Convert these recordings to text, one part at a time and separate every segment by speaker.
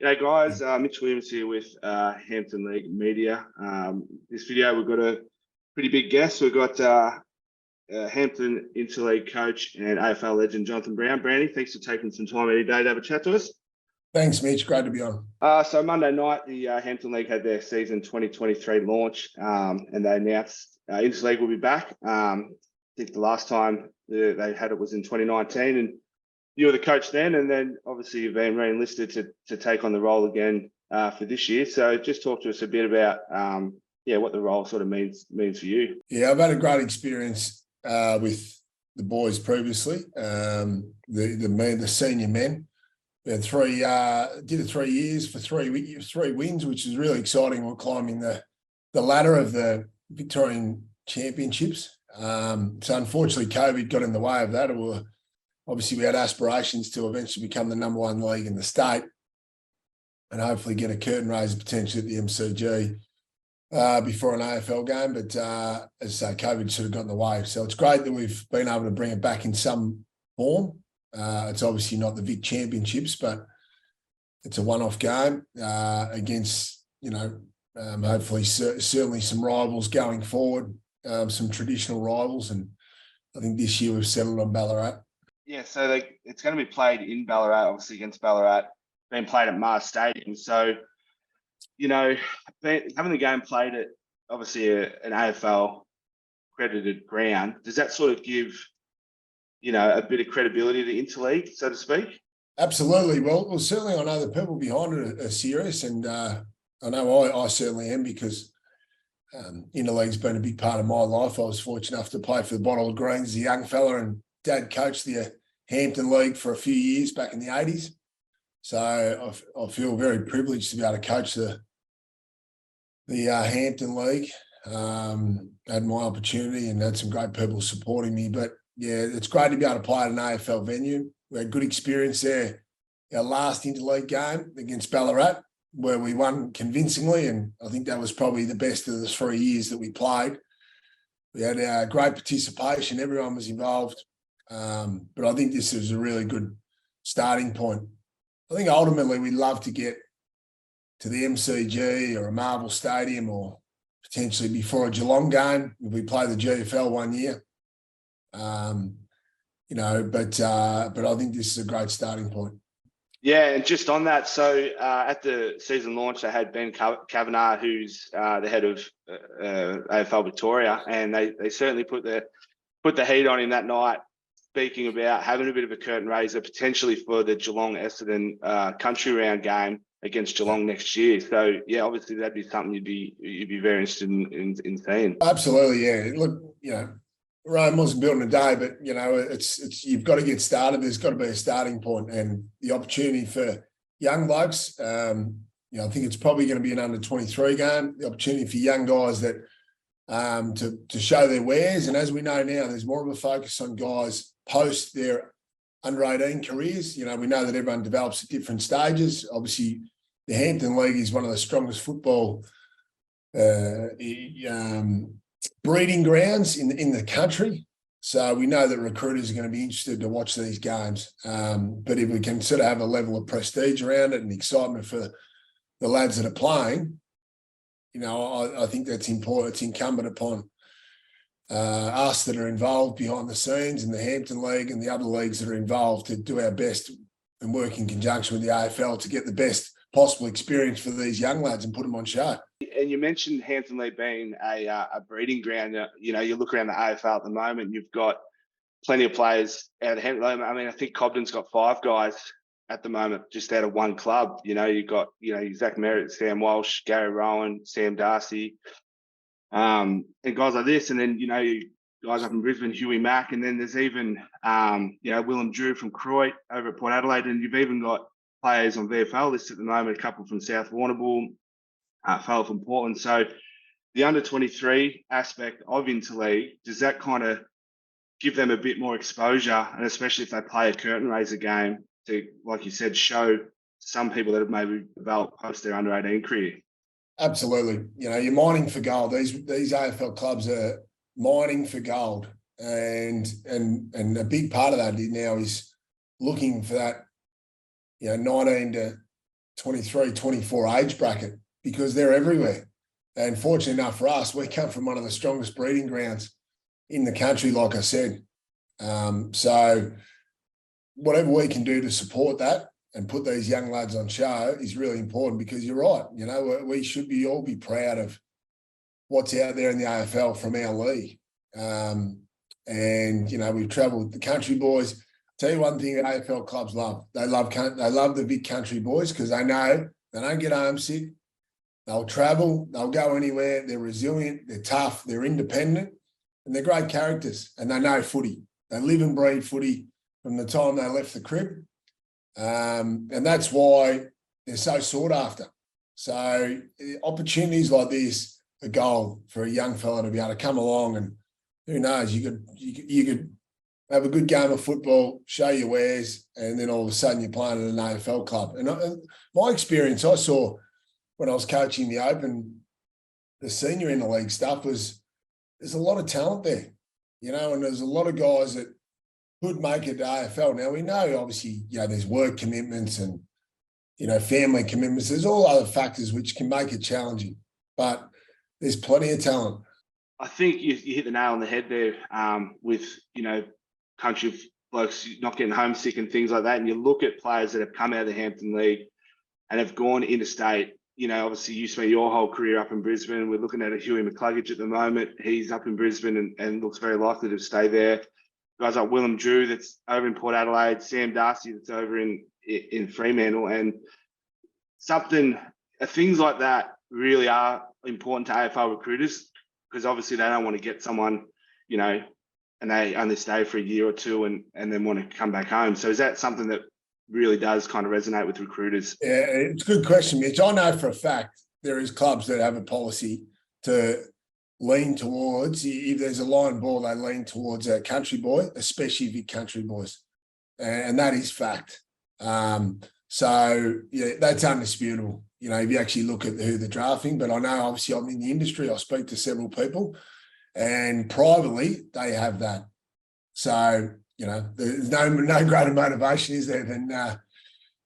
Speaker 1: G'day guys, Mitch Williams here with Hampton League Media. This video we've got a pretty big guest. We've got Hampton Interleague coach and AFL legend Jonathan Brown. Brandy, thanks for taking some time any day to have a chat to us.
Speaker 2: Thanks, Mitch. Great to be on.
Speaker 1: So Monday night, the Hampton League had their season 2023 launch, and they announced Interleague will be back. I think the last time they had it was in 2019, and you were the coach then, and then obviously you've been re-enlisted to take on the role again for this year. So just talk to us a bit about what the role sort of means for you.
Speaker 2: Yeah, I've had a great experience with the boys previously. The senior men. We had did it 3 years for three wins, which is really exciting. We're climbing the ladder of the Victorian Championships. So unfortunately, COVID got in the way of that. Obviously, we had aspirations to eventually become the number one league in the state and hopefully get a curtain raiser potentially at the MCG before an AFL game. But as I say, COVID sort of got in the way. So it's great that we've been able to bring it back in some form. It's obviously not the Vic Championships, but it's a one-off game against, hopefully certainly some rivals going forward, some traditional rivals. And I think this year we've settled on Ballarat.
Speaker 1: Yeah, so it's going to be played in Ballarat, obviously against Ballarat, being played at Mars Stadium. So, having the game played at obviously an AFL accredited ground, does that sort of give, a bit of credibility to Interleague, so to speak?
Speaker 2: Absolutely. Well, certainly I know the people behind it are serious, and I know I certainly am, because Interleague's been a big part of my life. I was fortunate enough to play for the Bottle of Greens as a young fella, and Dad coached the Hampton League for a few years back in the 80s. So I feel very privileged to be able to coach the Hampton League. Had my opportunity and had some great people supporting me. But yeah, it's great to be able to play at an AFL venue. We had good experience there. Our last interleague game against Ballarat, where we won convincingly, and I think that was probably the best of the 3 years that we played. We had great participation. Everyone was involved. But I think this is a really good starting point. I think ultimately we'd love to get to the MCG or a Marvel Stadium, or potentially before a Geelong game if we play the GFL one year. But I think this is a great starting point.
Speaker 1: Yeah, and just on that, so at the season launch, they had Ben Kavanagh, who's the head of AFL Victoria, and they certainly put the heat on him that night, speaking about having a bit of a curtain raiser potentially for the Geelong Essendon country round game against Geelong next year. So yeah, obviously that'd be something you'd be very interested in seeing.
Speaker 2: Absolutely, yeah. Look, Rome wasn't built in a day, but it's you've got to get started. There's got to be a starting point, and the opportunity for young blokes. I think it's probably going to be an under-23 game. The opportunity for young guys that to show their wares, and as we know now, there's more of a focus on guys post their under-18 careers. We know that everyone develops at different stages. Obviously, the Hampton League is one of the strongest football breeding grounds in the country. So we know that recruiters are going to be interested to watch these games. But if we can sort of have a level of prestige around it and excitement for the lads that are playing, I think that's important. It's incumbent upon us that are involved behind the scenes in the Hampton League and the other leagues that are involved to do our best and work in conjunction with the AFL to get the best possible experience for these young lads and put them on show.
Speaker 1: And you mentioned Hampton League being a breeding ground. You look around the AFL at the moment, you've got plenty of players out of Hampton League. I mean, I think Cobden's got 5 guys at the moment just out of one club. You've got, Zach Merritt, Sam Walsh, Gary Rowan, Sam Darcy, and guys like this. And then, guys up in Brisbane, Huey Mack. And then there's even, Willem Drew from Croydon over at Port Adelaide. And you've even got players on VFL list at the moment, a couple from South Warrnambool, fellow from Portland. So the under-23 aspect of Interleague, does that kind of give them a bit more exposure, and especially if they play a curtain raiser game to, like you said, show some people that have maybe developed post their under-18 career?
Speaker 2: Absolutely. You're mining for gold. These AFL clubs are mining for gold, and a big part of that now is looking for that 19 to 23, 24 age bracket because they're everywhere. And fortunate enough for us, we come from one of the strongest breeding grounds in the country, like I said. So whatever we can do to support that and put these young lads on show is really important because you're right. You know, we should all be proud of what's out there in the AFL from our league. And, you know, we've travelled the country boys. Tell you one thing AFL clubs love. They love the big country boys because they know they don't get homesick. They'll travel. They'll go anywhere. They're resilient. They're tough. They're independent. And they're great characters. And they know footy. They live and breathe footy from the time they left the crib. And that's why they're so sought after. So opportunities like this are gold for a young fella to be able to come along and who knows, you could have a good game of football, show your wares, and then all of a sudden you're playing at an AFL club. And my experience I saw when I was coaching the Open, the senior in the league stuff was there's a lot of talent there, you know, and there's a lot of guys that could make it to AFL. Now, we know, obviously, you know, there's work commitments and, you know, family commitments. There's all other factors which can make it challenging, but there's plenty of talent.
Speaker 1: I think you hit the nail on the head there with, you know, country blokes not getting homesick and things like that. And you look at players that have come out of the Hampton League and have gone interstate. You know, obviously you spent your whole career up in Brisbane. We're looking at a Huey McCluggage at the moment. He's up in Brisbane and looks very likely to stay there. Guys like Willem Drew that's over in Port Adelaide, Sam Darcy that's over in Fremantle, and things like that really are important to AFL recruiters because obviously they don't want to get someone, you know, and they only stay for a year or two and then want to come back home. So is that something that really does kind of resonate with recruiters?
Speaker 2: Yeah, it's a good question, Mitch. I know for a fact there is clubs that have a policy to lean towards, if there's a line ball, they lean towards a country boy, especially big country boys. And that is fact. So, yeah, that's undisputable. You know, if you actually look at who they're drafting, but I know obviously I'm in the industry, I speak to several people and privately they have that. So, you know, there's no greater motivation, is there, than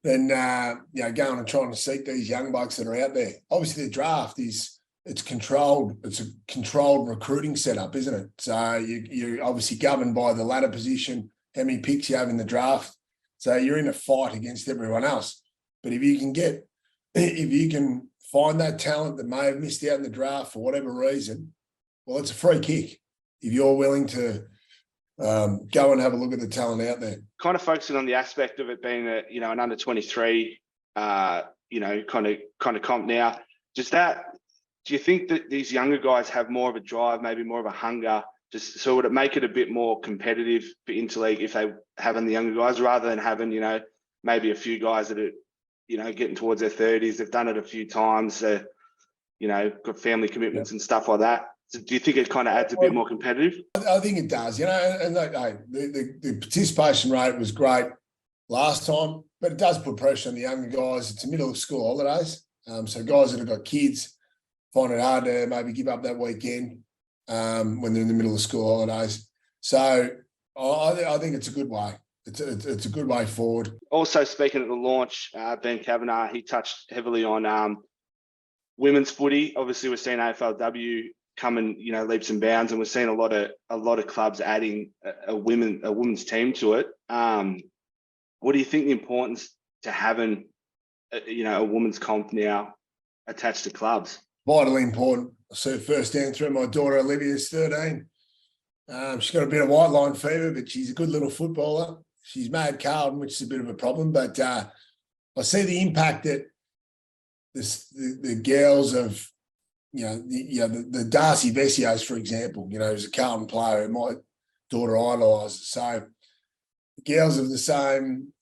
Speaker 2: you know, going and trying to seek these young blokes that are out there. Obviously the draft it's controlled. It's a controlled recruiting setup, isn't it? So you're obviously governed by the ladder position, how many picks you have in the draft. So you're in a fight against everyone else. But if you can find that talent that may have missed out in the draft for whatever reason, well, it's a free kick if you're willing to go and have a look at the talent out there.
Speaker 1: Kind of focusing on the aspect of it being an under 23, you know, kind of comp now. Do you think that these younger guys have more of a drive, maybe more of a hunger? Just so would it make it a bit more competitive for interleague if they having the younger guys rather than having, you know, maybe a few guys that are, you know, getting towards their 30s, they've done it a few times, you know, got family commitments and stuff like that. So do you think it kind of adds a bit more competitive?
Speaker 2: I think it does, you know, and the participation rate was great last time, but it does put pressure on the younger guys. It's the middle of school holidays. So guys that have got kids find it hard to maybe give up that weekend when they're in the middle of school holidays. So I think it's a good way. It's a good way forward.
Speaker 1: Also, speaking at the launch, Ben Kavanagh, he touched heavily on women's footy. Obviously, we're seeing AFLW coming, you know, leaps and bounds, and we're seeing a lot of clubs adding a women's team to it. What do you think the importance to having, you know, a women's comp now attached to clubs?
Speaker 2: Vitally important. I see it firsthand through my daughter Olivia's 13. She's got a bit of white line fever, but she's a good little footballer. She's made Carlton, which is a bit of a problem, but I see the impact that the girls of, you know, the Darcy Vessios, for example, you know, who's a Carlton player who my daughter idolises. So the girls of the same,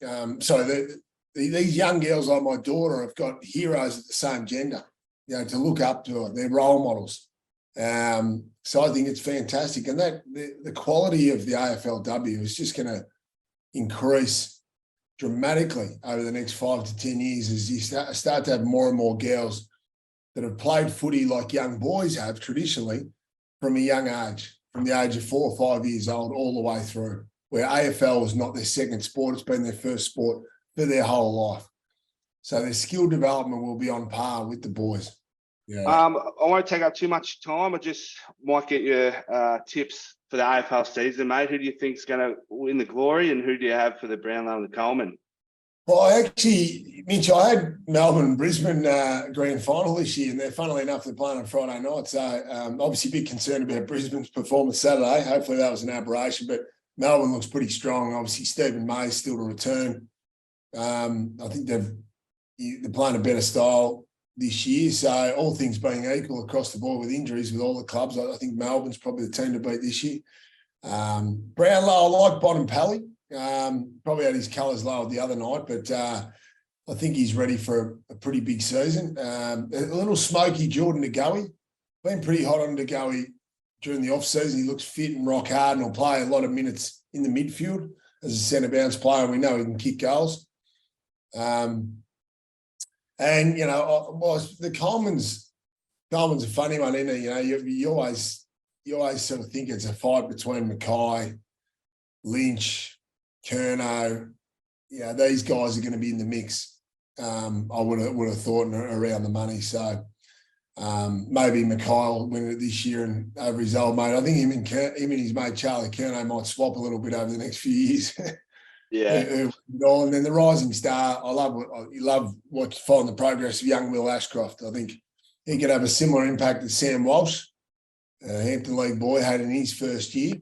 Speaker 2: these young girls like my daughter have got heroes of the same gender, you know, to look up to. They're role models. So I think it's fantastic. And that the quality of the AFLW is just going to increase dramatically over the next 5 to 10 years as you start to have more and more girls that have played footy like young boys have traditionally from a young age, from the age of 4 or 5 years old all the way through, where AFL was not their second sport. It's been their first sport for their whole life. So their skill development will be on par with the boys. Yeah.
Speaker 1: I won't take up too much time. I just might get your tips for the AFL season, mate. Who do you think's going to win the glory, and who do you have for the Brownlow and the Coleman?
Speaker 2: Well, I actually, Mitch, I had Melbourne Brisbane grand final this year, and they're funnily enough, they're playing on Friday night. So obviously a bit concerned about Brisbane's performance Saturday. Hopefully that was an aberration, but Melbourne looks pretty strong. Obviously Stephen May's still to return. I think they're playing a better style this year. So all things being equal across the board with injuries with all the clubs, I think Melbourne's probably the team to beat this year. Brownlow, I like Bontempelli. Probably had his colours lowered the other night, but I think he's ready for a pretty big season. A little smoky Jordan De Goey. Been pretty hot on De Goey during the off-season. He looks fit and rock hard and will play a lot of minutes in the midfield as a centre bounce player. And we know he can kick goals. And, you know, the Coleman's a funny one, isn't it? You know, you always sort of think it's a fight between Mackay, Lynch, Curnow. Yeah, these guys are going to be in the mix. I would have thought around the money. So maybe Mackay will win it this year and over his old mate. I think him and his mate Charlie Curnow might swap a little bit over the next few years.
Speaker 1: Yeah.
Speaker 2: And then the rising star, I love following the progress of young Will Ashcroft. I think he could have a similar impact that Sam Walsh, Hampton League boy, had in his first year.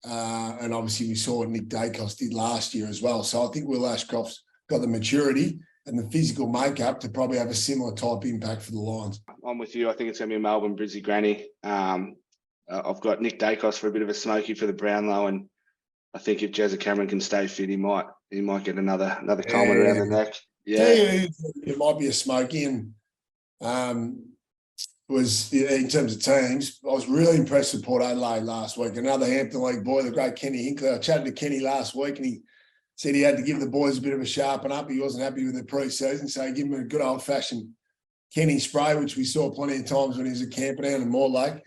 Speaker 2: And obviously we saw what Nick Dacos did last year as well. So I think Will Ashcroft's got the maturity and the physical makeup to probably have a similar type impact for the Lions. I'm
Speaker 1: with you. I think it's going to be a Melbourne Brizzy granny. I've got Nick Dacos for a bit of a smoky for the Brownlow, and I think if Jazza Cameron can stay fit, he might get another Coleman around the neck. Yeah,
Speaker 2: it might be a smoky. And was in terms of teams, I was really impressed with Port Adelaide last week. Another Hampton League boy, the great Kenny Hinckley. I chatted to Kenny last week, and he said he had to give the boys a bit of a sharpen up. He wasn't happy with the pre-season, so he gave him a good old-fashioned Kenny spray, which we saw plenty of times when he was at Camperdown and Mortlake.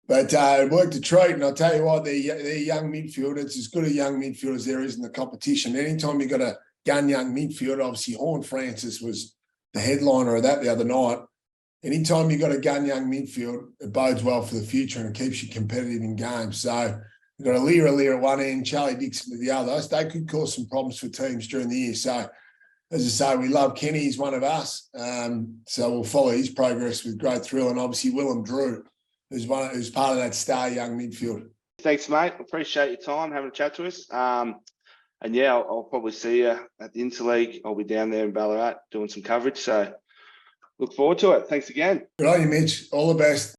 Speaker 2: But it worked a treat, and I'll tell you what, they're young midfield. It's as good a young midfield as there is in the competition. Anytime you've got a gun young midfield, obviously Horn Francis was the headliner of that the other night. Anytime you've got a gun young midfield, it bodes well for the future and it keeps you competitive in games. So you've got Alira at one end, Charlie Dixon at the other. They could cause some problems for teams during the year. So as I say, we love Kenny. He's one of us. So we'll follow his progress with great thrill. And obviously Willem Drew, who's part of that star young midfield.
Speaker 1: Thanks, mate. Appreciate your time having a chat to us. And yeah, I'll probably see you at the Interleague. I'll be down there in Ballarat doing some coverage. So look forward to it. Thanks again.
Speaker 2: Good on you, Mitch. All the best.